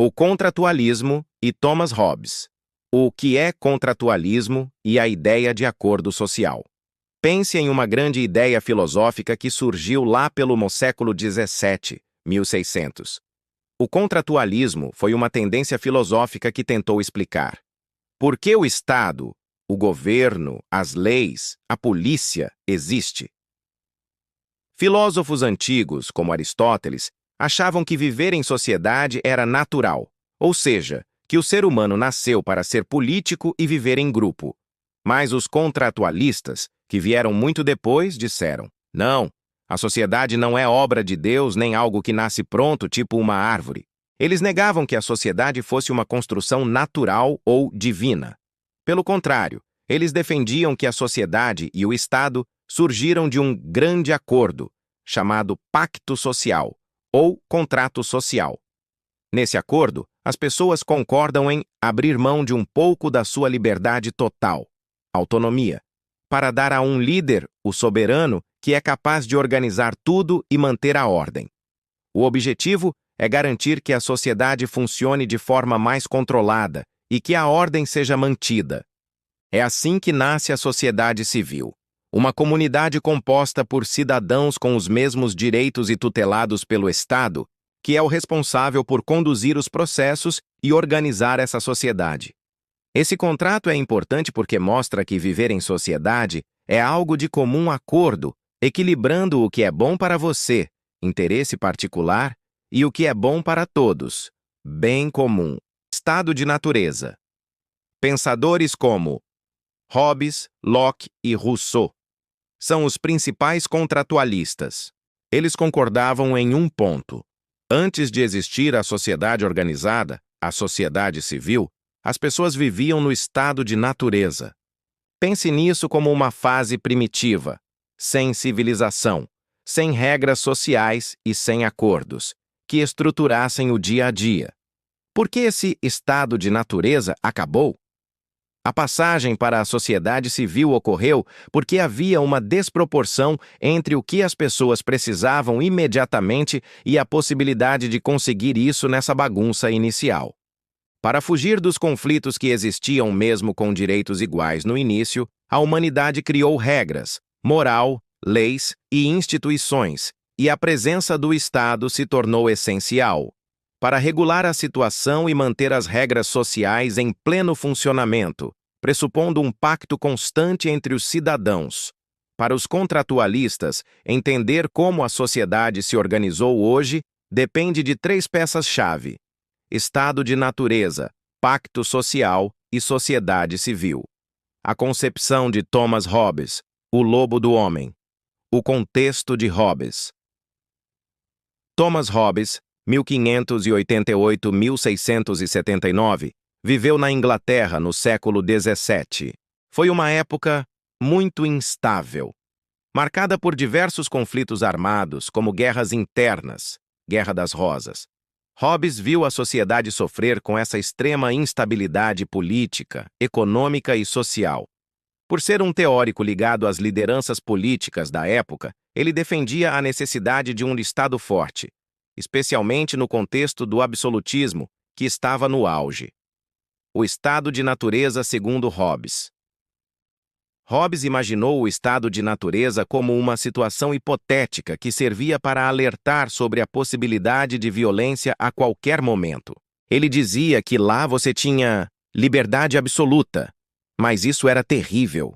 O contratualismo e Thomas Hobbes. O que é contratualismo e a ideia de acordo social? Pense em uma grande ideia filosófica que surgiu lá pelo século XVII, 1600. O contratualismo foi uma tendência filosófica que tentou explicar por que o Estado, o governo, as leis, a polícia existe. Filósofos antigos, como Aristóteles, achavam que viver em sociedade era natural, ou seja, que o ser humano nasceu para ser político e viver em grupo. Mas os contratualistas, que vieram muito depois, disseram: não, a sociedade não é obra de Deus nem algo que nasce pronto, tipo uma árvore. Eles negavam que a sociedade fosse uma construção natural ou divina. Pelo contrário, eles defendiam que a sociedade e o Estado surgiram de um grande acordo, chamado pacto social, ou contrato social. Nesse acordo, as pessoas concordam em abrir mão de um pouco da sua liberdade total, autonomia, para dar a um líder, o soberano, que é capaz de organizar tudo e manter a ordem. O objetivo é garantir que a sociedade funcione de forma mais controlada e que a ordem seja mantida. É assim que nasce a sociedade civil, uma comunidade composta por cidadãos com os mesmos direitos e tutelados pelo Estado, que é o responsável por conduzir os processos e organizar essa sociedade. Esse contrato é importante porque mostra que viver em sociedade é algo de comum acordo, equilibrando o que é bom para você, interesse particular, e o que é bom para todos, bem comum, estado de natureza. Pensadores como Hobbes, Locke e Rousseau são os principais contratualistas. Eles concordavam em um ponto. Antes de existir a sociedade organizada, a sociedade civil, as pessoas viviam no estado de natureza. Pense nisso como uma fase primitiva, sem civilização, sem regras sociais e sem acordos, que estruturassem o dia a dia. Por que esse estado de natureza acabou? A passagem para a sociedade civil ocorreu porque havia uma desproporção entre o que as pessoas precisavam imediatamente e a possibilidade de conseguir isso nessa bagunça inicial. Para fugir dos conflitos que existiam mesmo com direitos iguais no início, a humanidade criou regras, moral, leis e instituições, e a presença do Estado se tornou essencial para regular a situação e manter as regras sociais em pleno funcionamento, pressupondo um pacto constante entre os cidadãos. Para os contratualistas, entender como a sociedade se organizou hoje depende de três peças-chave: estado de natureza, pacto social e sociedade civil. A concepção de Thomas Hobbes, o lobo do homem. O contexto de Hobbes. Thomas Hobbes, 1588-1679, viveu na Inglaterra no século XVII. Foi uma época muito instável, marcada por diversos conflitos armados, como guerras internas, Guerra das Rosas. Hobbes viu a sociedade sofrer com essa extrema instabilidade política, econômica e social. Por ser um teórico ligado às lideranças políticas da época, ele defendia a necessidade de um Estado forte, especialmente no contexto do absolutismo, que estava no auge. O estado de natureza segundo Hobbes. Hobbes imaginou o estado de natureza como uma situação hipotética que servia para alertar sobre a possibilidade de violência a qualquer momento. Ele dizia que lá você tinha liberdade absoluta, mas isso era terrível.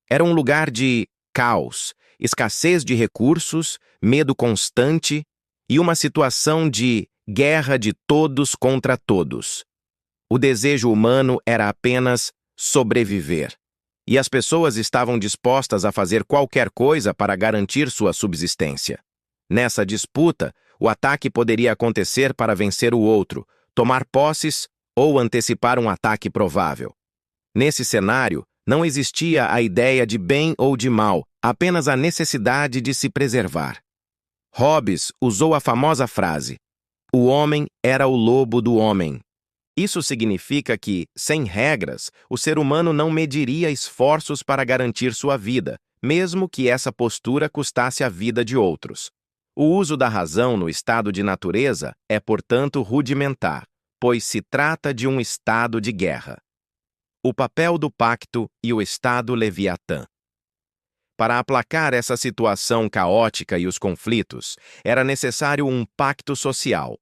Era um lugar de caos, escassez de recursos, medo constante e uma situação de guerra de todos contra todos. O desejo humano era apenas sobreviver, e as pessoas estavam dispostas a fazer qualquer coisa para garantir sua subsistência. Nessa disputa, o ataque poderia acontecer para vencer o outro, tomar posses ou antecipar um ataque provável. Nesse cenário, não existia a ideia de bem ou de mal, apenas a necessidade de se preservar. Hobbes usou a famosa frase: "O homem era o lobo do homem". Isso significa que, sem regras, o ser humano não mediria esforços para garantir sua vida, mesmo que essa postura custasse a vida de outros. O uso da razão no estado de natureza é, portanto, rudimentar, pois se trata de um estado de guerra. O papel do pacto e o estado Leviatã. Para aplacar essa situação caótica e os conflitos, era necessário um pacto social.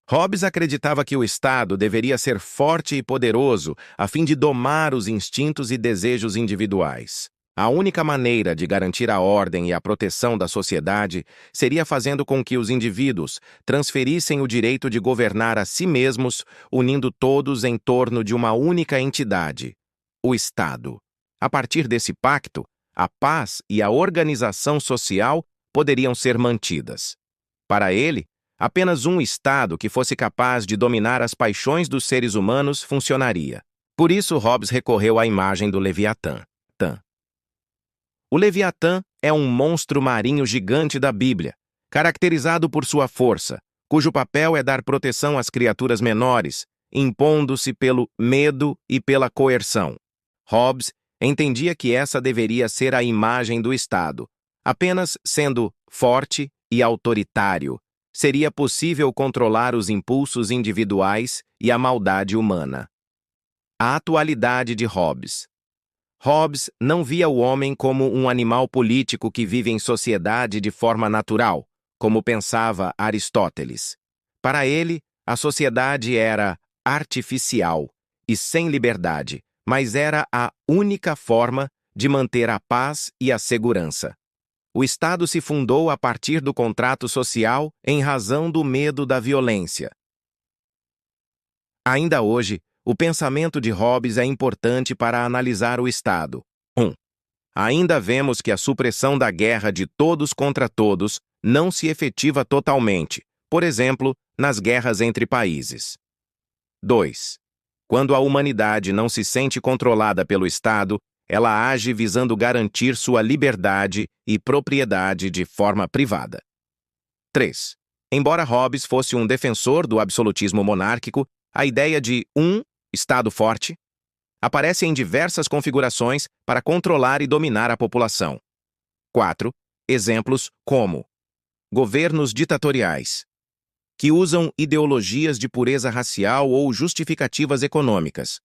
Hobbes acreditava que o Estado deveria ser forte e poderoso a fim de domar os instintos e desejos individuais. A única maneira de garantir a ordem e a proteção da sociedade seria fazendo com que os indivíduos transferissem o direito de governar a si mesmos, unindo todos em torno de uma única entidade, o Estado. A partir desse pacto, a paz e a organização social poderiam ser mantidas. Para ele, apenas um Estado que fosse capaz de dominar as paixões dos seres humanos funcionaria. Por isso, Hobbes recorreu à imagem do Leviatã. O Leviatã é um monstro marinho gigante da Bíblia, caracterizado por sua força, cujo papel é dar proteção às criaturas menores, impondo-se pelo medo e pela coerção. Hobbes entendia que essa deveria ser a imagem do Estado. Apenas sendo forte e autoritário, seria possível controlar os impulsos individuais e a maldade humana. A atualidade de Hobbes. Hobbes não via o homem como um animal político que vive em sociedade de forma natural, como pensava Aristóteles. Para ele, a sociedade era artificial e sem liberdade, mas era a única forma de manter a paz e a segurança. O Estado se fundou a partir do contrato social em razão do medo da violência. Ainda hoje, o pensamento de Hobbes é importante para analisar o Estado. 1. Ainda vemos que a supressão da guerra de todos contra todos não se efetiva totalmente, por exemplo, nas guerras entre países. 2. Quando a humanidade não se sente controlada pelo Estado, ela age visando garantir sua liberdade e propriedade de forma privada. 3. Embora Hobbes fosse um defensor do absolutismo monárquico, a ideia de um Estado forte aparece em diversas configurações para controlar e dominar a população. 4. Exemplos como governos ditatoriais, que usam ideologias de pureza racial ou justificativas econômicas,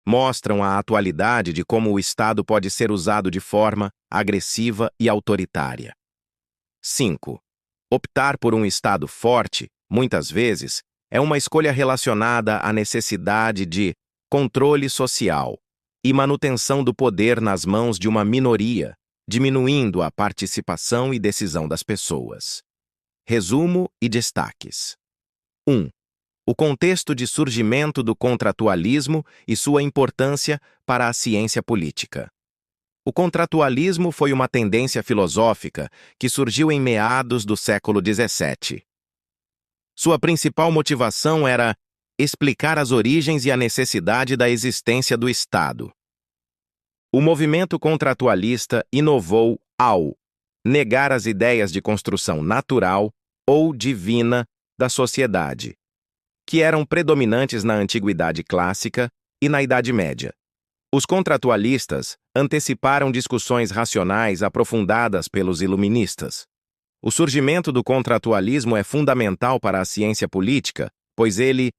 mostram a atualidade de como o Estado pode ser usado de forma agressiva e autoritária. 5. Optar por um Estado forte, muitas vezes, é uma escolha relacionada à necessidade de controle social e manutenção do poder nas mãos de uma minoria, diminuindo a participação e decisão das pessoas. Resumo e destaques. 1. O contexto de surgimento do contratualismo e sua importância para a ciência política. O contratualismo foi uma tendência filosófica que surgiu em meados do século XVII. Sua principal motivação era explicar as origens e a necessidade da existência do Estado. O movimento contratualista inovou ao negar as ideias de construção natural ou divina da sociedade, que eram predominantes na Antiguidade Clássica e na Idade Média. Os contratualistas anteciparam discussões racionais aprofundadas pelos iluministas. O surgimento do contratualismo é fundamental para a ciência política, pois ele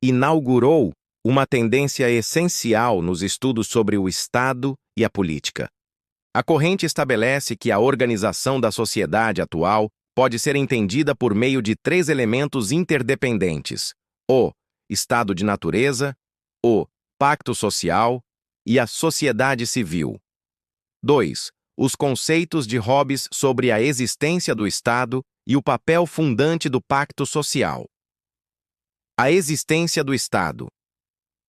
inaugurou uma tendência essencial nos estudos sobre o Estado e a política. A corrente estabelece que a organização da sociedade atual pode ser entendida por meio de 3 elementos interdependentes: o Estado de natureza, o pacto social e a sociedade civil. 2. Os conceitos de Hobbes sobre a existência do Estado e o papel fundante do pacto social. A existência do Estado.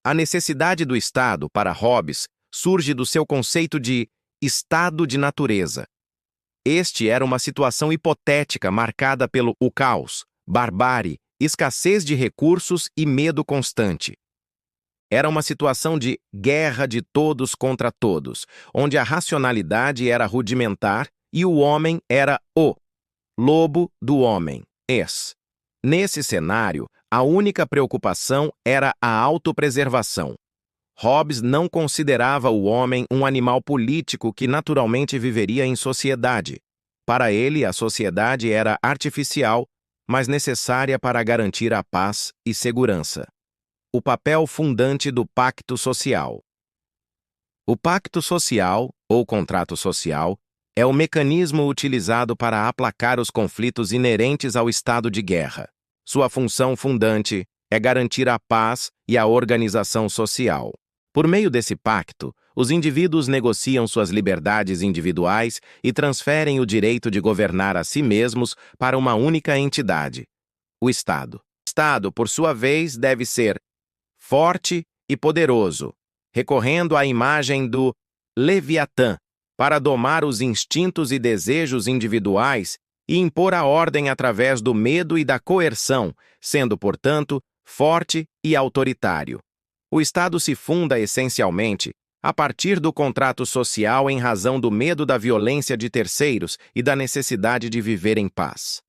A necessidade do Estado, para Hobbes, surge do seu conceito de estado de natureza. Este era uma situação hipotética marcada pelo caos, barbárie, escassez de recursos e medo constante. Era uma situação de guerra de todos contra todos, onde a racionalidade era rudimentar e o homem era o lobo do homem. Nesse cenário, a única preocupação era a autopreservação. Hobbes não considerava o homem um animal político que naturalmente viveria em sociedade. Para ele, a sociedade era artificial, mas necessária para garantir a paz e segurança. O papel fundante do pacto social. O pacto social, ou contrato social, é o mecanismo utilizado para aplacar os conflitos inerentes ao estado de guerra. Sua função fundante é garantir a paz e a organização social. Por meio desse pacto, os indivíduos negociam suas liberdades individuais e transferem o direito de governar a si mesmos para uma única entidade, o Estado. O Estado, por sua vez, deve ser forte e poderoso, recorrendo à imagem do Leviatã para domar os instintos e desejos individuais e impor a ordem através do medo e da coerção, sendo, portanto, forte e autoritário. O Estado se funda essencialmente a partir do contrato social em razão do medo da violência de terceiros e da necessidade de viver em paz.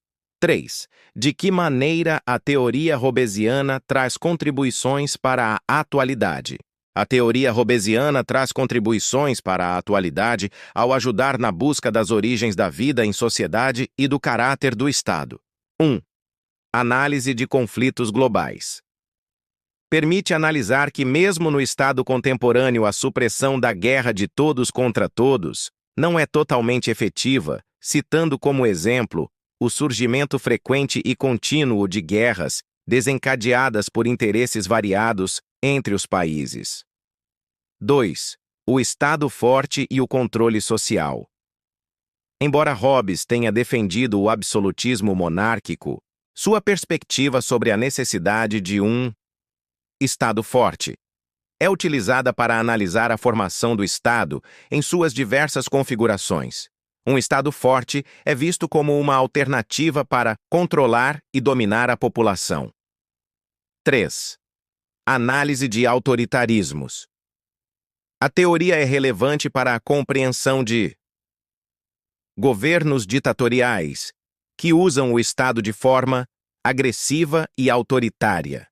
3. De que maneira a teoria hobbesiana traz contribuições para a atualidade? A teoria hobbesiana traz contribuições para a atualidade ao ajudar na busca das origens da vida em sociedade e do caráter do Estado. 1. Análise de conflitos globais. Permite analisar que, mesmo no estado contemporâneo, a supressão da guerra de todos contra todos não é totalmente efetiva, citando como exemplo o surgimento frequente e contínuo de guerras desencadeadas por interesses variados entre os países. 2. O Estado forte e o controle social. Embora Hobbes tenha defendido o absolutismo monárquico, sua perspectiva sobre a necessidade de um Estado forte é utilizada para analisar a formação do Estado em suas diversas configurações. Um Estado forte é visto como uma alternativa para controlar e dominar a população. 3. Análise de autoritarismos. A teoria é relevante para a compreensão de governos ditatoriais que usam o Estado de forma agressiva e autoritária,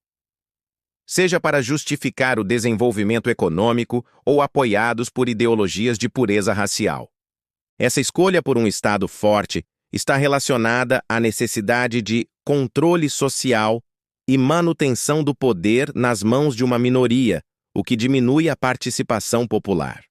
seja para justificar o desenvolvimento econômico ou apoiados por ideologias de pureza racial. Essa escolha por um Estado forte está relacionada à necessidade de controle social e manutenção do poder nas mãos de uma minoria, o que diminui a participação popular.